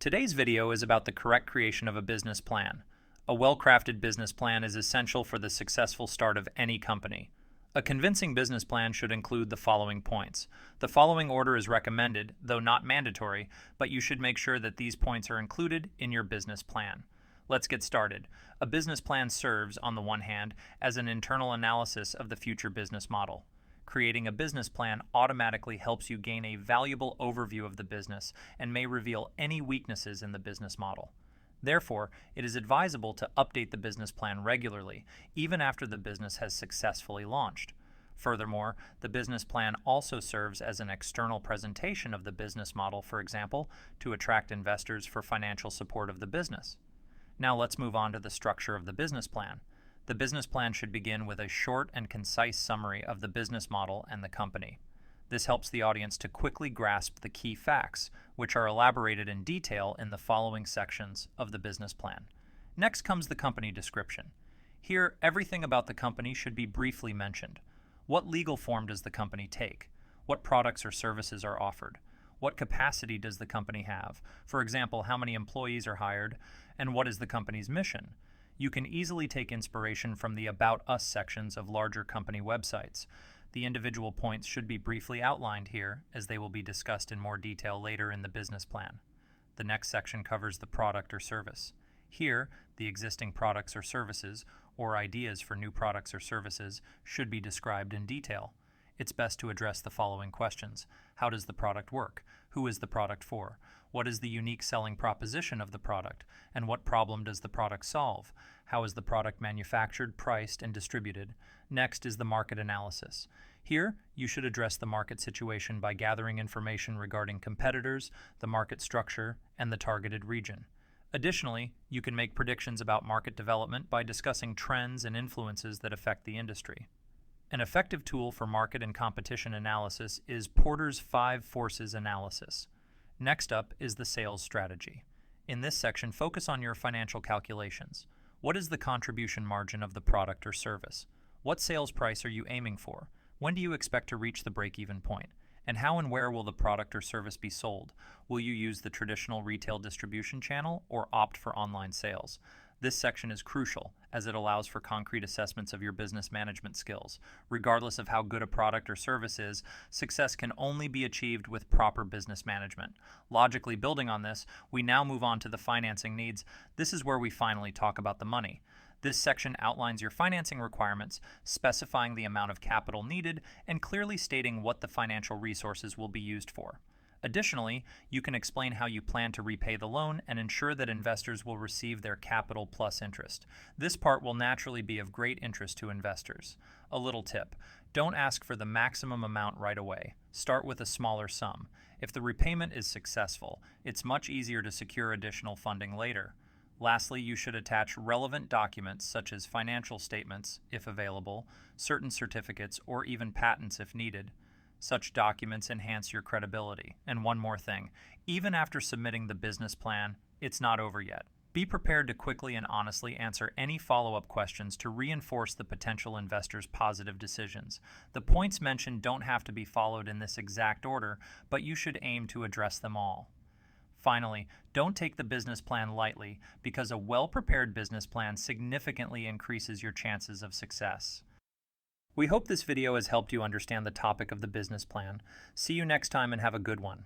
Today's video is about the correct creation of a business plan. A well-crafted business plan is essential for the successful start of any company. A convincing business plan should include the following points. The following order is recommended, though not mandatory, but you should make sure that these points are included in your business plan. Let's get started. A business plan serves, on the one hand, as an internal analysis of the future business model. Creating a business plan automatically helps you gain a valuable overview of the business and may reveal any weaknesses in the business model. Therefore, it is advisable to update the business plan regularly, even after the business has successfully launched. Furthermore, the business plan also serves as an external presentation of the business model, for example, to attract investors for financial support of the business. Now let's move on to the structure of the business plan. The business plan should begin with a short and concise summary of the business model and the company. This helps the audience to quickly grasp the key facts, which are elaborated in detail in the following sections of the business plan. Next comes the company description. Here, everything about the company should be briefly mentioned. What legal form does the company take? What products or services are offered? What capacity does the company have? For example, how many employees are hired? And what is the company's mission? You can easily take inspiration from the About Us sections of larger company websites. The individual points should be briefly outlined here, as they will be discussed in more detail later in the business plan. The next section covers the product or service. Here, the existing products or services, or ideas for new products or services, should be described in detail. It's best to address the following questions. How does the product work? Who is the product for? What is the unique selling proposition of the product? And what problem does the product solve? How is the product manufactured, priced, and distributed? Next is the market analysis. Here, you should address the market situation by gathering information regarding competitors, the market structure, and the targeted region. Additionally, you can make predictions about market development by discussing trends and influences that affect the industry. An effective tool for market and competition analysis is Porter's 5 Forces analysis. Next up is the sales strategy. In this section, focus on your financial calculations. What is the contribution margin of the product or service? What sales price are you aiming for? When do you expect to reach the break-even point? And how and where will the product or service be sold? Will you use the traditional retail distribution channel or opt for online sales? This section is crucial, as it allows for concrete assessments of your business management skills. Regardless of how good a product or service is, success can only be achieved with proper business management. Logically building on this, we now move on to the financing needs. This is where we finally talk about the money. This section outlines your financing requirements, specifying the amount of capital needed and clearly stating what the financial resources will be used for. Additionally, you can explain how you plan to repay the loan and ensure that investors will receive their capital plus interest. This part will naturally be of great interest to investors. A little tip: don't ask for the maximum amount right away. Start with a smaller sum. If the repayment is successful, it's much easier to secure additional funding later. Lastly, you should attach relevant documents such as financial statements, if available, certain certificates, or even patents if needed. Such documents enhance your credibility. And one more thing, even after submitting the business plan, it's not over yet. Be prepared to quickly and honestly answer any follow-up questions to reinforce the potential investor's positive decisions. The points mentioned don't have to be followed in this exact order, but you should aim to address them all. Finally, don't take the business plan lightly, because a well-prepared business plan significantly increases your chances of success. We hope this video has helped you understand the topic of the business plan. See you next time and have a good one.